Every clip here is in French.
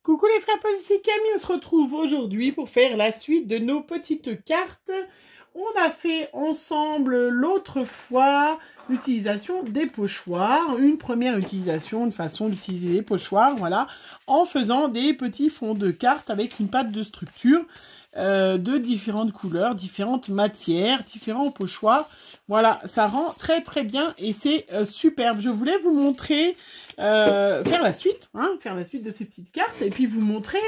Coucou les scrapeuses, c'est Camille, on se retrouve aujourd'hui pour faire la suite de nos petites cartes. On a fait ensemble l'autre fois l'utilisation des pochoirs, une première utilisation, une façon d'utiliser les pochoirs, voilà, en faisant des petits fonds de cartes avec une pâte de structure de différentes couleurs, différentes matières, différents pochoirs. Voilà, ça rend très très bien et c'est superbe. Je voulais vous montrer, faire la suite de ces petites cartes et puis vous montrer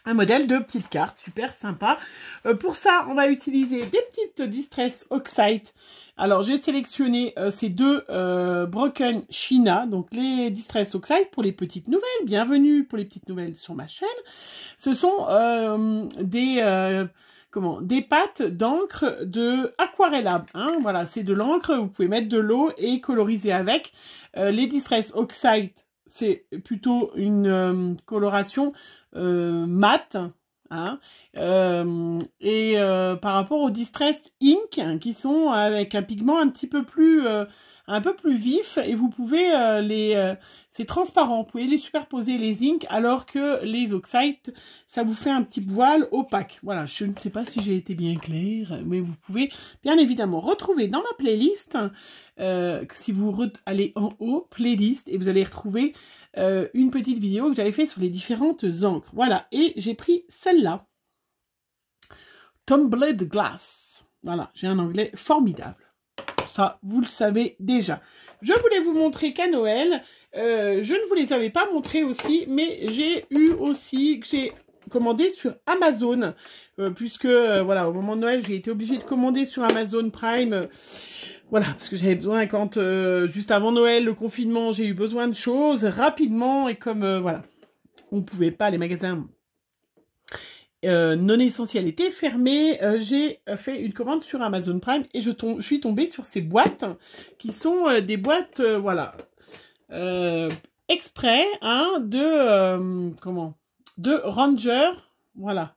un modèle de petites cartes, super sympa. Pour ça, on va utiliser des petites Distress Oxide. Alors, j'ai sélectionné ces deux Broken China, donc les Distress Oxide pour les petites nouvelles. Bienvenue pour les petites nouvelles sur ma chaîne. Ce sont des pâtes d'encre de Aquarella. Hein, voilà, c'est de l'encre, vous pouvez mettre de l'eau et coloriser avec. Les Distress Oxide, c'est plutôt une coloration mat, hein, par rapport aux Distress Ink, hein, qui sont avec un pigment un peu plus vif, et vous pouvez c'est transparent, vous pouvez les superposer les inks, alors que les oxydes, ça vous fait un petit voile opaque. Voilà, je ne sais pas si j'ai été bien claire, mais vous pouvez bien évidemment retrouver dans ma playlist, si vous allez en haut, playlist, et vous allez retrouver une petite vidéo que j'avais fait sur les différentes encres. Voilà, et j'ai pris celle-là. Tumbled Glass. Voilà, j'ai un anglais formidable. Ça, vous le savez déjà. Je voulais vous montrer qu'à Noël, je ne vous les avais pas montrés aussi, mais j'ai eu aussi, que j'ai commandé sur Amazon, puisque, voilà, au moment de Noël, j'ai été obligée de commander sur Amazon Prime. Voilà, parce que j'avais besoin, quand juste avant Noël, le confinement, j'ai eu besoin de choses rapidement, et comme, voilà, on ne pouvait pas, les magasins non essentiels étaient fermés, j'ai fait une commande sur Amazon Prime, et je suis tombée sur ces boîtes, qui sont des boîtes, voilà, exprès, hein, de Ranger, voilà,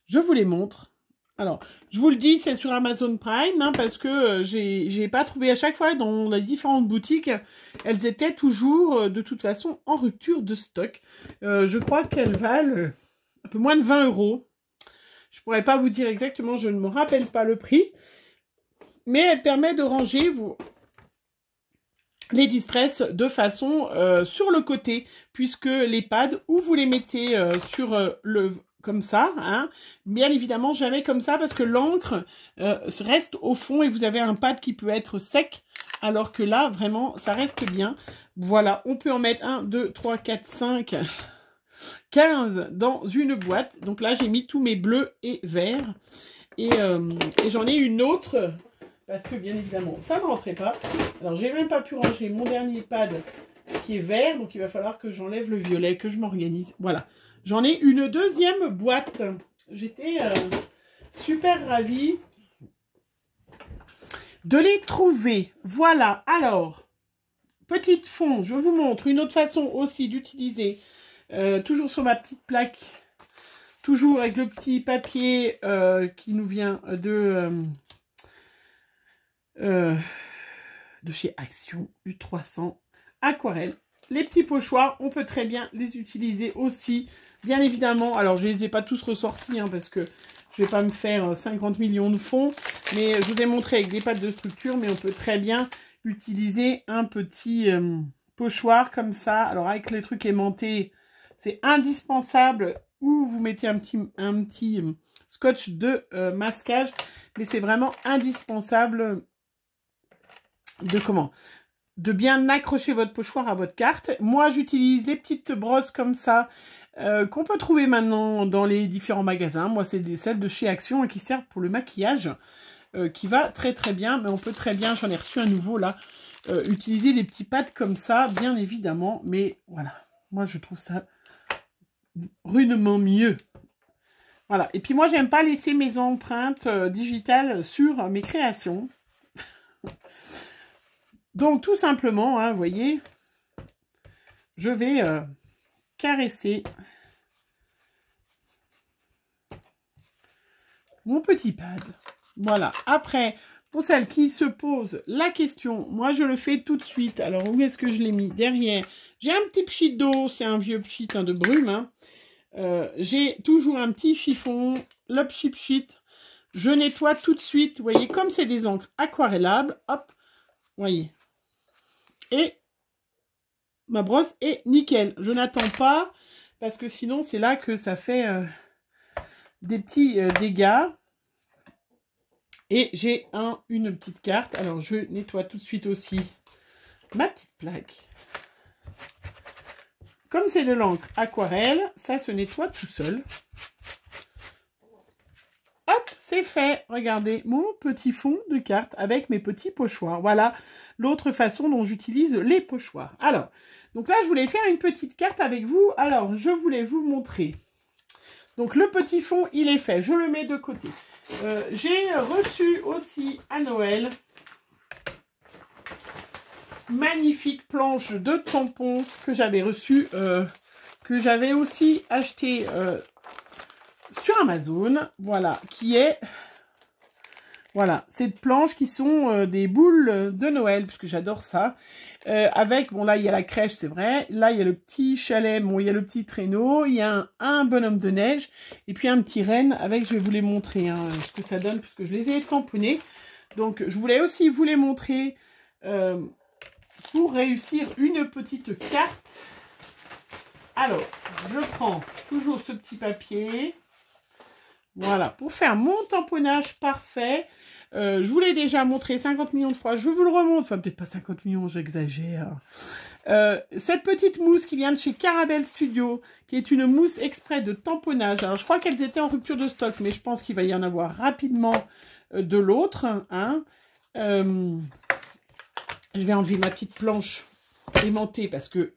je vous les montre. Alors, je vous le dis, c'est sur Amazon Prime, hein, parce que j'ai pas trouvé à chaque fois dans les différentes boutiques, elles étaient toujours, de toute façon, en rupture de stock. Je crois qu'elles valent un peu moins de 20 €. Je pourrais pas vous dire exactement, je ne me rappelle pas le prix, mais elle permet de ranger les distress de façon sur le côté, puisque les pads, où vous les mettez sur comme ça, hein, bien évidemment jamais comme ça, parce que l'encre reste au fond et vous avez un pad qui peut être sec, alors que là vraiment ça reste bien. Voilà, on peut en mettre 1, 2, 3, 4, 5, 15 dans une boîte. Donc là j'ai mis tous mes bleus et verts, et j'en ai une autre parce que bien évidemment ça ne rentrait pas. Alors j'ai même pas pu ranger mon dernier pad qui est vert, donc il va falloir que j'enlève le violet, que je m'organise. Voilà, j'en ai une deuxième boîte. J'étais super ravie de les trouver. Voilà, alors, petite fond, je vous montre une autre façon aussi d'utiliser, toujours sur ma petite plaque, toujours avec le petit papier qui nous vient de chez Action U300 Aquarelle. Les petits pochoirs, on peut très bien les utiliser aussi, bien évidemment. Alors, je ne les ai pas tous ressortis, hein, parce que je ne vais pas me faire 50 millions de fonds. Mais je vous ai montré avec des pâtes de structure, mais on peut très bien utiliser un petit pochoir comme ça. Alors, avec les trucs aimantés, c'est indispensable. Ou vous mettez un petit scotch de masquage. Mais c'est vraiment indispensable de bien accrocher votre pochoir à votre carte. Moi, j'utilise les petites brosses comme ça, qu'on peut trouver maintenant dans les différents magasins. Moi, c'est celles de chez Action, qui servent pour le maquillage, qui va très très bien. Mais on peut très bien, j'en ai reçu un nouveau là, utiliser des petits pads comme ça, bien évidemment. Mais voilà, moi je trouve ça rudement mieux. Voilà, et puis moi, j'aime pas laisser mes empreintes digitales sur mes créations. Donc, tout simplement, hein, vous voyez, je vais caresser mon petit pad. Voilà. Après, pour celles qui se posent la question, moi, je le fais tout de suite. Alors, où est-ce que je l'ai mis? Derrière, J'ai un petit pchit d'eau, c'est un vieux pchit de brume. Hein. J'ai toujours un petit chiffon, le pchit. Je nettoie tout de suite. Vous voyez, comme c'est des encres aquarellables, hop, vous voyez. Et ma brosse est nickel. Je n'attends pas, parce que sinon, c'est là que ça fait des petits dégâts. Et j'ai une petite carte. Alors, je nettoie tout de suite aussi ma petite plaque. Comme c'est de l'encre aquarelle, ça se nettoie tout seul. Hop, c'est fait. Regardez, mon petit fond de carte avec mes petits pochoirs. Voilà l'autre façon dont j'utilise les pochoirs. Alors, donc là, je voulais faire une petite carte avec vous. Alors, je voulais vous montrer. Donc, le petit fond, il est fait. Je le mets de côté. J'ai reçu aussi à Noël magnifique planche de tampons que j'avais reçu, que j'avais aussi acheté sur Amazon. Voilà, qui est... Voilà, ces planches qui sont des boules de Noël, puisque j'adore ça. Avec, bon là, il y a la crèche, c'est vrai. Là, il y a le petit chalet, bon, il y a le petit traîneau. Il y a un bonhomme de neige. Et puis un petit renne avec, je vais vous les montrer, hein, ce que ça donne, puisque je les ai tamponnés. Donc, je voulais aussi vous les montrer pour réussir une petite carte. Alors, je prends toujours ce petit papier. Voilà, pour faire mon tamponnage parfait. Je vous l'ai déjà montré 50 millions de fois. Je vous le remontre. Enfin, peut-être pas 50 millions, j'exagère. Cette petite mousse qui vient de chez Carabel Studio, qui est une mousse exprès de tamponnage. Alors, je crois qu'elles étaient en rupture de stock, mais je pense qu'il va y en avoir rapidement de l'autre. Hein. Je vais enlever ma petite planche aimantée parce que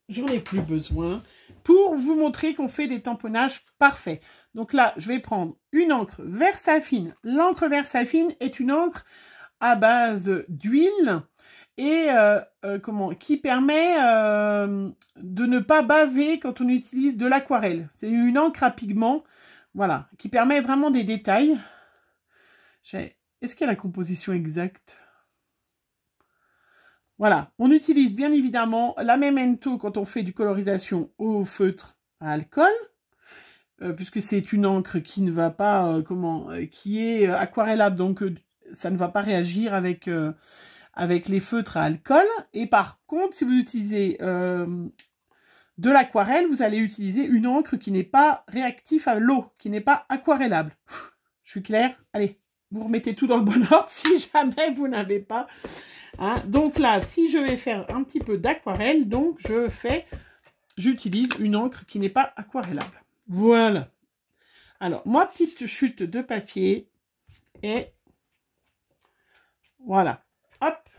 j'en ai plus besoin, pour vous montrer qu'on fait des tamponnages parfaits. Donc là, je vais prendre une encre Versafine. L'encre Versafine est une encre à base d'huile et qui permet de ne pas baver quand on utilise de l'aquarelle. C'est une encre à pigment, voilà, qui permet vraiment des détails. Est-ce qu'il y a la composition exacte ? Voilà, on utilise bien évidemment la Memento quand on fait du colorisation au feutre à alcool, puisque c'est une encre qui ne va pas, qui est aquarellable, donc ça ne va pas réagir avec, avec les feutres à alcool. Et par contre, si vous utilisez de l'aquarelle, vous allez utiliser une encre qui n'est pas réactive à l'eau, qui n'est pas aquarellable. Je suis claire? Allez, vous remettez tout dans le bon ordre si jamais vous n'avez pas... Hein, donc là, si je vais faire un petit peu d'aquarelle, donc j'utilise une encre qui n'est pas aquarellable. Voilà. Alors, ma petite chute de papier et voilà. Hop.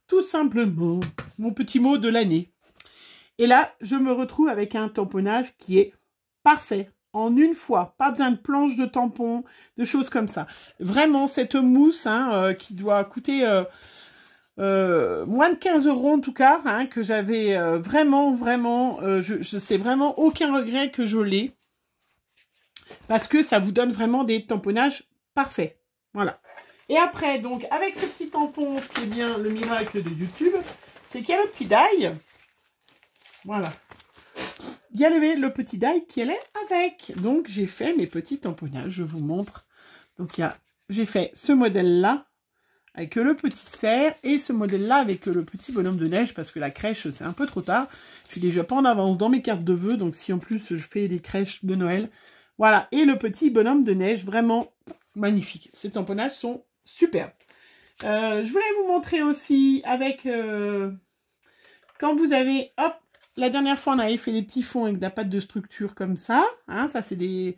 Tout simplement, mon petit mot de l'année. Et là, je me retrouve avec un tamponnage qui est parfait. En une fois, pas besoin de planche de tampon, de choses comme ça. Vraiment, cette mousse hein, qui doit coûter moins de 15 € en tout cas, hein, que j'avais vraiment, je sais vraiment aucun regret que je l'ai. Parce que ça vous donne vraiment des tamponnages parfaits. Voilà. Et après, donc, avec ce petit tampon, ce qui est bien le miracle de YouTube, c'est qu'il y a le petit die. Voilà. Il y a le petit die qui est avec. Donc, j'ai fait mes petits tamponnages. Je vous montre. Donc, j'ai fait ce modèle-là avec le petit cerf et ce modèle-là avec le petit bonhomme de neige parce que la crèche, c'est un peu trop tard. Je suis déjà pas en avance dans mes cartes de vœux. Donc, si en plus, je fais des crèches de Noël. Voilà. Et le petit bonhomme de neige, vraiment magnifique. Ces tamponnages sont superbes. Je voulais vous montrer aussi avec... quand vous avez... Hop. La dernière fois, on avait fait des petits fonds avec de la pâte de structure comme ça. Hein, ça, c'est des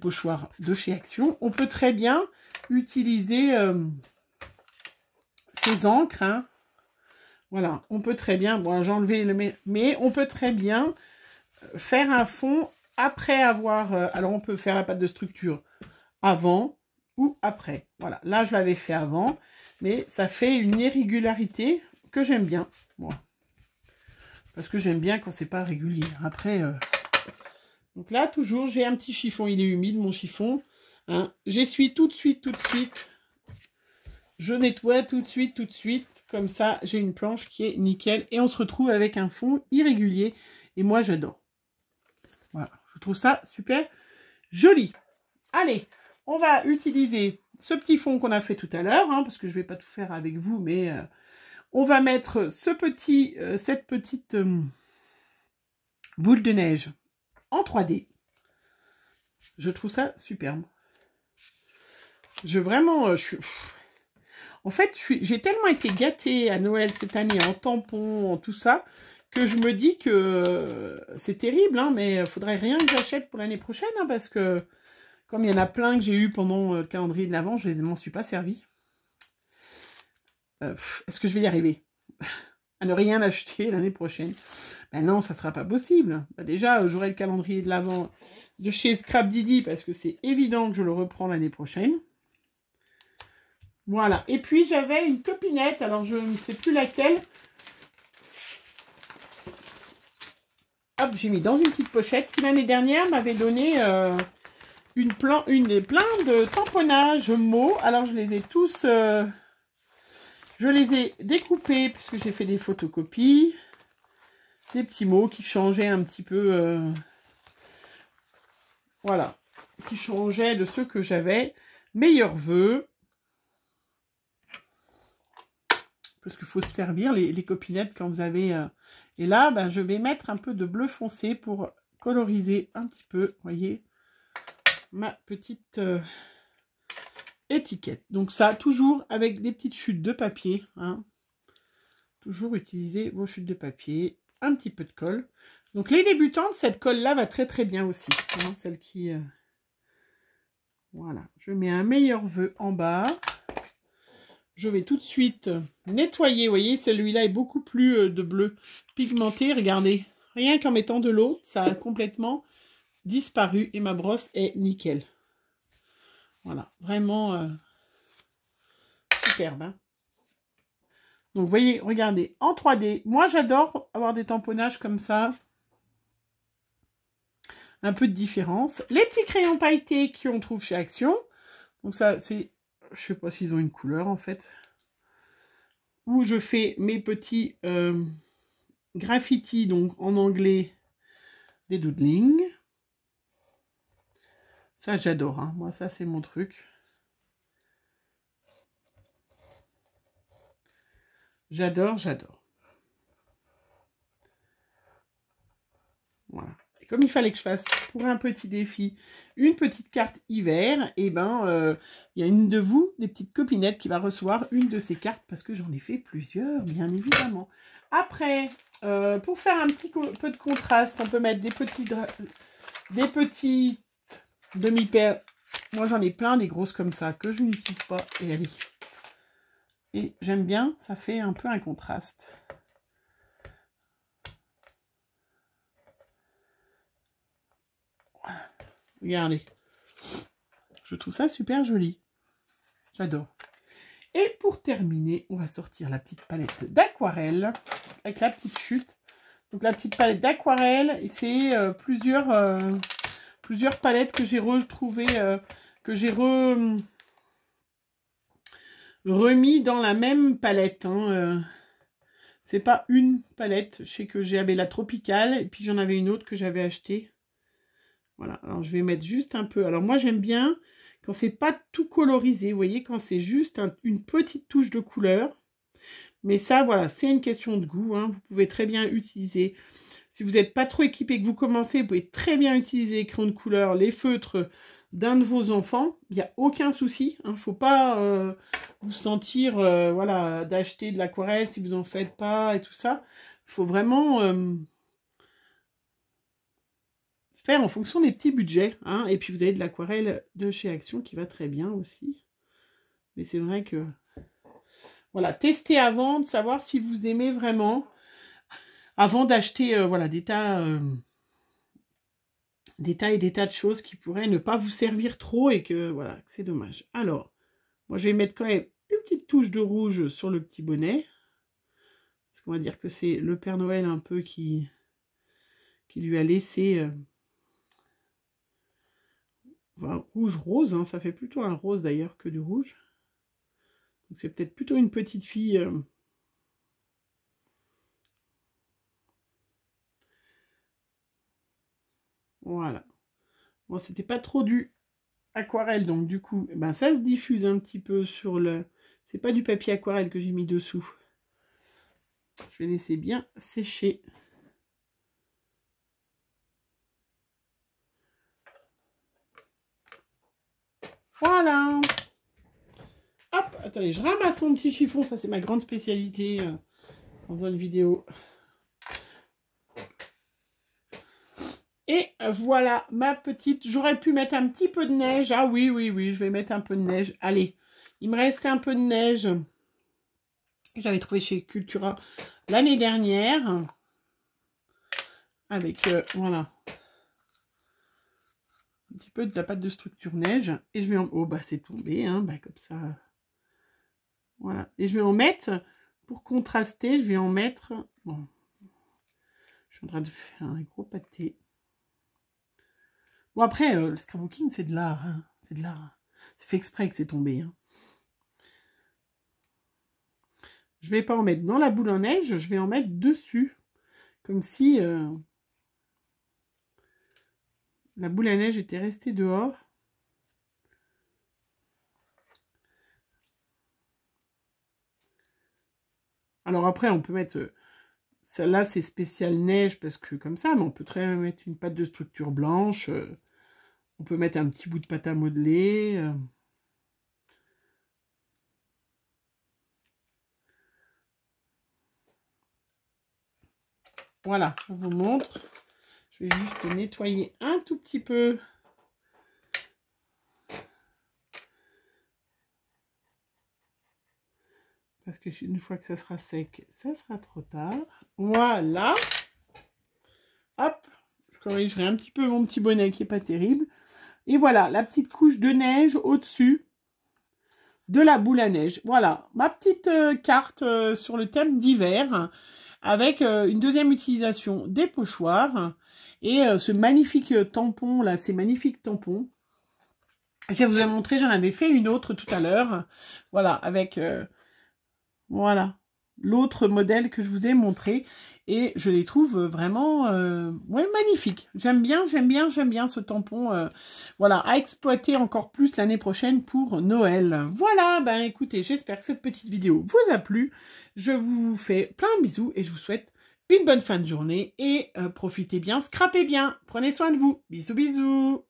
pochoirs de chez Action. On peut très bien utiliser ces encres. Hein. Voilà, on peut très bien... Bon, j'ai enlevé le... Mais on peut très bien faire un fond après avoir... alors, on peut faire la pâte de structure avant ou après. Voilà, là, je l'avais fait avant. Mais ça fait une irrégularité que j'aime bien. Voilà. Parce que j'aime bien quand c'est pas régulier. Après, donc là, toujours, j'ai un petit chiffon. Il est humide, mon chiffon. Hein. J'essuie tout de suite. Je nettoie tout de suite. Comme ça, j'ai une planche qui est nickel. Et on se retrouve avec un fond irrégulier. Et moi, j'adore. Voilà, je trouve ça super joli. Allez, on va utiliser ce petit fond qu'on a fait tout à l'heure, hein, parce que je ne vais pas tout faire avec vous, mais on va mettre cette petite boule de neige en 3D. Je trouve ça superbe. En fait, j'ai tellement été gâtée à Noël cette année en tampons, en tout ça, que je me dis que c'est terrible, hein, mais il faudrait rien que j'achète pour l'année prochaine, hein, parce que comme il y en a plein que j'ai eu pendant le calendrier de l'Avent, je ne m'en suis pas servi. Est-ce que je vais y arriver à ne rien acheter l'année prochaine? Ben non, ça ne sera pas possible. Ben déjà, j'aurai le calendrier de l'Avent de chez Scrap Didi, parce que c'est évident que je le reprends l'année prochaine. Voilà. Et puis, j'avais une copinette, alors je ne sais plus laquelle. Hop, j'ai mis dans une petite pochette qui, l'année dernière, m'avait donné plein de tamponnages mots. Alors, je les ai tous... je les ai découpés, puisque j'ai fait des photocopies. Des petits mots qui changeaient un petit peu... voilà. Qui changeaient de ceux que j'avais. Meilleurs vœux. Parce qu'il faut se servir les copinettes quand vous avez... Et là, ben, je vais mettre un peu de bleu foncé pour coloriser un petit peu, vous voyez, ma petite étiquette. Donc ça, toujours avec des petites chutes de papier. Hein. Toujours utiliser vos chutes de papier. Un petit peu de colle. Donc les débutantes, cette colle-là va très très bien aussi. Hein, celle qui... Voilà, je mets un meilleur vœu en bas. Je vais tout de suite nettoyer. Vous voyez, celui-là est beaucoup plus de bleu pigmenté. Regardez, rien qu'en mettant de l'eau, ça a complètement disparu et ma brosse est nickel. Voilà, vraiment superbe. Hein. Donc, vous voyez, regardez, en 3D. Moi, j'adore avoir des tamponnages comme ça. Un peu de différence. Les petits crayons pailletés qu'on trouve chez Action. Donc, ça, c'est... Je sais pas s'ils ont une couleur, en fait. Où je fais mes petits graffitis, donc en anglais, des doodling. Ça, j'adore. Hein. Moi, ça, c'est mon truc. J'adore, j'adore. Voilà. Et comme il fallait que je fasse pour un petit défi une petite carte hiver, et ben, il y a une de vous, des petites copinettes, qui va recevoir une de ces cartes parce que j'en ai fait plusieurs, bien évidemment. Après, pour faire un petit peu de contraste, on peut mettre des petites demi-paires. Moi, j'en ai plein des grosses comme ça que je n'utilise pas. Et allez. Et j'aime bien, ça fait un peu un contraste. Regardez. Je trouve ça super joli. J'adore. Et pour terminer, on va sortir la petite palette d'aquarelle avec la petite chute. Donc la petite palette d'aquarelle, c'est plusieurs palettes que j'ai retrouvées, que j'ai remis dans la même palette. Hein, c'est pas une palette. Je sais que j'avais la tropicale et puis j'en avais une autre que j'avais achetée. Voilà, alors je vais mettre juste un peu. Alors moi j'aime bien quand c'est pas tout colorisé, vous voyez, quand c'est juste une petite touche de couleur. Mais ça, voilà, c'est une question de goût. Hein. Vous pouvez très bien utiliser, si vous n'êtes pas trop équipé, que vous commencez, vous pouvez très bien utiliser les crayons de couleur, les feutres d'un de vos enfants. Il n'y a aucun souci. Il ne faut pas vous sentir, voilà, d'acheter de l'aquarelle si vous n'en faites pas et tout ça. Il faut vraiment... faire en fonction des petits budgets. Hein. Et puis, vous avez de l'aquarelle de chez Action qui va très bien aussi. Mais c'est vrai que... Voilà, testez avant de savoir si vous aimez vraiment. Avant d'acheter voilà, des tas et des tas de choses qui pourraient ne pas vous servir trop et que voilà, c'est dommage. Alors, moi, je vais mettre quand même une petite touche de rouge sur le petit bonnet. Parce qu'on va dire que c'est le Père Noël un peu qui lui a laissé... Enfin, rouge-rose, hein, ça fait plutôt un rose d'ailleurs que du rouge. Donc c'est peut-être plutôt une petite fille Voilà. Bon, c'était pas trop du aquarelle, donc du coup, ben, ça se diffuse un petit peu sur le... C'est pas du papier aquarelle que j'ai mis dessous. Je vais laisser bien sécher. Voilà. Hop, attendez, je ramasse mon petit chiffon. Ça, c'est ma grande spécialité en faisant une vidéo. Et voilà ma petite... J'aurais pu mettre un petit peu de neige. Ah oui, oui, oui, je vais mettre un peu de neige. Allez, il me restait un peu de neige. J'avais trouvé chez Cultura l'année dernière. Avec, voilà. Un petit peu de la pâte de structure neige. Et je vais en... Oh, bah c'est tombé, hein, bah comme ça... Voilà. Et je vais en mettre, pour contraster, je vais en mettre... Bon, je suis en train de faire un gros pâté. Bon, après, le scrapbooking, c'est de l'art. Hein. C'est de l'art. C'est fait exprès que c'est tombé. Hein. Je vais pas en mettre dans la boule en neige, je vais en mettre dessus. Comme si la boule à neige était restée dehors. Alors après, on peut mettre... Celle-là, c'est spécial neige parce que comme ça, mais on peut très bien mettre une pâte de structure blanche. On peut mettre un petit bout de pâte à modeler. Voilà, je vous montre. Je vais juste nettoyer un tout petit peu. Parce que une fois que ça sera sec, ça sera trop tard. Voilà. Hop, je corrigerai un petit peu mon petit bonnet qui n'est pas terrible. Et voilà, la petite couche de neige au-dessus de la boule à neige. Voilà, ma petite carte sur le thème d'hiver, avec une deuxième utilisation des pochoirs. Et ce magnifique tampon, là, ces magnifiques tampons. Je vous ai montré, j'en avais fait une autre tout à l'heure. Voilà, avec... voilà, l'autre modèle que je vous ai montré. Et je les trouve vraiment ouais, magnifiques. J'aime bien ce tampon. Voilà, à exploiter encore plus l'année prochaine pour Noël. Voilà, ben écoutez, j'espère que cette petite vidéo vous a plu. Je vous fais plein de bisous et je vous souhaite une bonne fin de journée. Et profitez bien, scrapez bien. Prenez soin de vous. Bisous, bisous.